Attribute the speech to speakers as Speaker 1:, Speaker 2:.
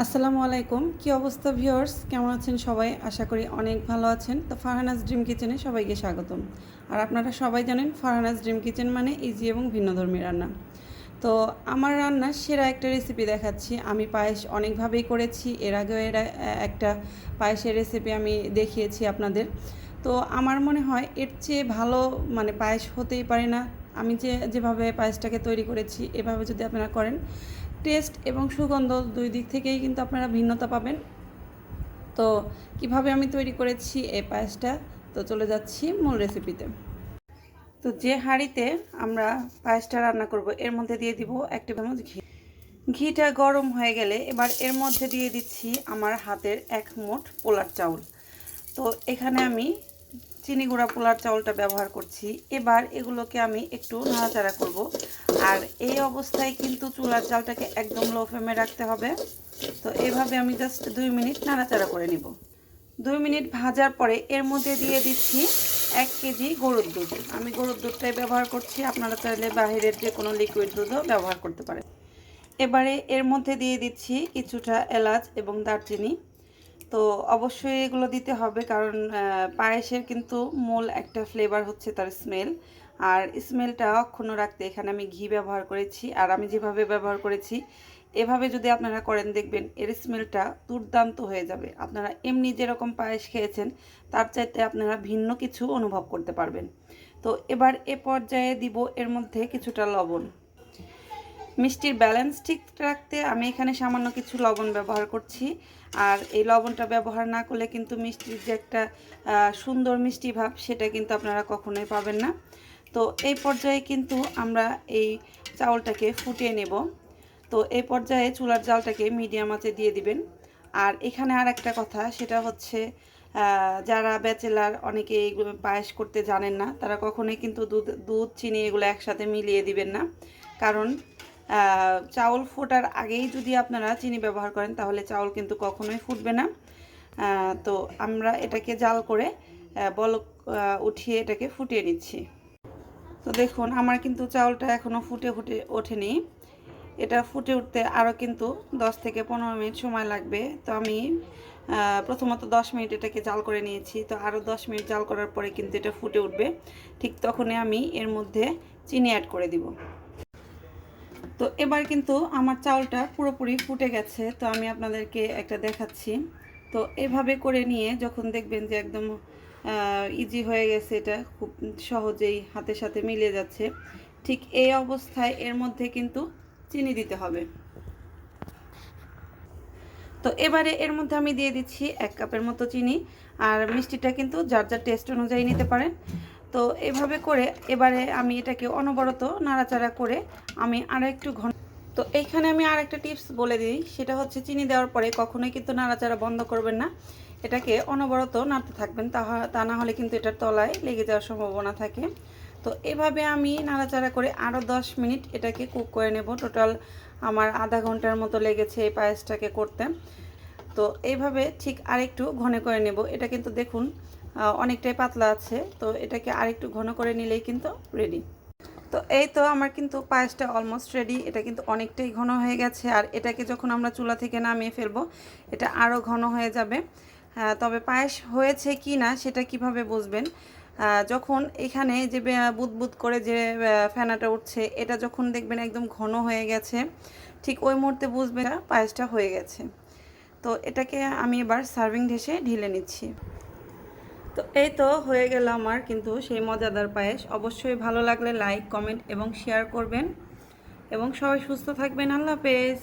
Speaker 1: আসসালামু আলাইকুম। কি অবস্থা ভিউয়ার্স? কেমন আছেন সবাই? আশা করি অনেক ভালো আছেন। তো ফারহানাস ড্রিম কিচেনে সবাইকে স্বাগতম। আর আপনারা সবাই জানেন ফারহানাস ড্রিম কিচেন মানে ইজি এবং ভিন্নধর্মী রান্না। তো আমার রান্নার সেরা একটা রেসিপি দেখাচ্ছি। আমি পায়েস অনেকভাবেই করেছি। এর আগেও একটা পায়েসের রেসিপি আমি দেখিয়েছি আপনাদের। তো আমার মনে হয় এর চেয়ে ভালো পায়েস হতেই পারে না। আমি যেভাবে পায়েসটাকে তৈরি করেছি এভাবে যদি আপনারা করেন, টেস্ট এবং সুগন্ধ দুই দিক থেকেই কিন্তু আপনারা ভিন্নতা পাবেন। তো কিভাবে আমি তৈরি করেছি এই পায়েসটা, তো চলে যাচ্ছি মূল রেসিপিতে। তো যে হাঁড়িতে আমরা পায়েসটা রান্না করব এর মধ্যে দিয়ে দিব 1 টেবিল চামচ ঘি। ঘিটা গরম হয়ে গেলে এবার এর মধ্যে দিয়ে দিচ্ছি আমার হাতের 1 মুঠ পোলার চাউল। তো এখানে আমি চিনি গুঁড়া পোলার চাউলটা ব্যবহার করছি। এবার এগুলোকে আমি একটু নাড়াচাড়া করব। আর এই অবস্থায় কিন্তু চুলার জালটাকে একদম লো ফ্লেমে রাখতে হবে। তো এইভাবে আমি জাস্ট 2 মিনিট নাড়াচাড়া করে নিব। 2 মিনিট ভাজার পরে এর মধ্যে দিয়ে দিচ্ছি 1 কেজি গরুর দুধ। আমি গরুর দুধটাই ব্যবহার করছি, আপনারা চাইলে বাহিরের যে কোনো লিকুইড দুধও ব্যবহার করতে পারেন। এবারে এর মধ্যে দিয়ে দিচ্ছি কিছুটা এলাচ এবং দারচিনি। তো অবশ্যই এগুলো দিতে হবে, কারণ পায়েসের কিন্তু মূল একটা ফ্লেভার হচ্ছে তার স্মেল। আর স্মেলটা অক্ষুণ্ণ রাখতে এখানে আমি ঘি ব্যবহার করেছি। আর আমি যেভাবে ব্যবহার করেছি এভাবে যদি আপনারা করেন, দেখবেন এর স্মেলটা দুর্দান্ত হয়ে যাবে। আপনারা এমনি যেরকম পায়েস খেয়েছেন তার চাইতে আপনারা ভিন্ন কিছু অনুভব করতে পারবেন। তো এবার এ পর্যায়ে দিব এর মধ্যে কিছুটা লবণ। মিষ্টির ব্যালেন্স ঠিক রাখতে আমি এখানে সামান্য কিছু লবণ ব্যবহার করছি। আর এই লবণটা ব্যবহার না করলে কিন্তু মিষ্টির যে একটা সুন্দর মিষ্টি ভাব সেটা কিন্তু আপনারা কখনোই পাবেন না। তো এই পর্যায়ে কিন্তু আমরা এই চাউলটাকে ফুটিয়ে নেব। তো এই পর্যায়ে চুলার জালটাকে মিডিয়াম আঁচে দিয়ে দিবেন। আর এখানে আর একটা কথা, সেটা হচ্ছে যারা ব্যাচেলার অনেকে এইগুলো পায়েস করতে জানেন না, তারা কখনোই কিন্তু দুধ চিনি এগুলো একসাথে মিলিয়ে দিবেন না। কারণ চাউল ফোটার আগেই যদি আপনারা চিনি ব্যবহার করেন তাহলে চাউল কিন্তু কখনোই ফুটবে না। তো আমরা এটাকে জাল করে বলক উঠিয়ে এটাকে ফুটিয়ে নিচ্ছি। তো দেখুন আমার কিন্তু চাউলটা এখনও ফুটে ওঠেনি। এটা ফুটে উঠতে আরও কিন্তু 10 থেকে 15 মিনিট সময় লাগবে। তো আমি প্রথমত 10 মিনিট এটাকে জাল করে নিয়েছি। তো আরও 10 মিনিট জাল করার পরে কিন্তু এটা ফুটে উঠবে। ঠিক তখনই আমি এর মধ্যে চিনি অ্যাড করে দিব। তো এবার কিন্তু আমার চাউলটা পুরোপুরি ফুটে গেছে। তো আমি আপনাদেরকে একটা দেখাচ্ছি। তো এভাবে করে নিয়ে যখন দেখবেন যে একদম ইজি হয়ে গেছে, এটা খুব সহজেই হাতের সাথে মিলে যাচ্ছে, ঠিক এই অবস্থায় এর মধ্যে কিন্তু চিনি দিতে হবে। তো এবারে এর মধ্যে আমি দিয়ে দিচ্ছি 1 কাপের মতো চিনি। আর মিষ্টিটা কিন্তু যার যার টেস্ট অনুযায়ী নিতে পারেন। তো এভাবে করে এবারে আমি এটাকে অনবরত নাড়াচাড়া করে আমি আরও একটু ঘন। তো এইখানে আমি আর একটা টিপস বলে দিই, সেটা হচ্ছে চিনি দেওয়ার পরে কখনোই কিন্তু নাড়াচাড়া বন্ধ করবেন না। এটাকে অনবরত নাড়তে থাকবেন, তা না হলে কিন্তু এটার তলায় লেগে যাওয়ার সম্ভাবনা থাকে। তো এভাবে আমি নাড়াচাড়া করে আরও 10 মিনিট এটাকে কুক করে নেব। টোটাল আমার আধা ঘন্টার মতো লেগেছে এই পায়েসটাকে করতে। তো এইভাবে ঠিক আরেকটু ঘন করে নেব। এটা কিন্তু দেখুন অনেকটাই পাতলা আছে। তো এটাকে আরেকটু ঘন করে নিলেই কিন্তু রেডি। তো এই তো আমার কিন্তু পায়েসটা অলমোস্ট রেডি। এটা কিন্তু অনেকটাই ঘন হয়ে গেছে। আর এটাকে যখন আমরা চুলা থেকে নামিয়ে ফেলবো এটা আরও ঘন হয়ে যাবে। তবে পায়েস হয়েছে কি না সেটা কিভাবে বুঝবেন, যখন এখানে যে বুদবুদ করে যে ফেনাটা উঠছে, এটা যখন দেখবেন একদম ঘন হয়ে গেছে, ঠিক ওই মুহূর্তে বুঝবেন পায়েসটা হয়ে গেছে। তো এটাকে আমি এবার সার্ভিং ডিশে ঢেলে নিচ্ছি। তো এই তো হয়ে গেল আমার কিন্তু সেই মজাদার পায়েস। অবশ্যই ভালো লাগলে লাইক, কমেন্ট এবং শেয়ার করবেন এবং সবাই সুস্থ থাকবেন। আল্লাহ হাফেজ।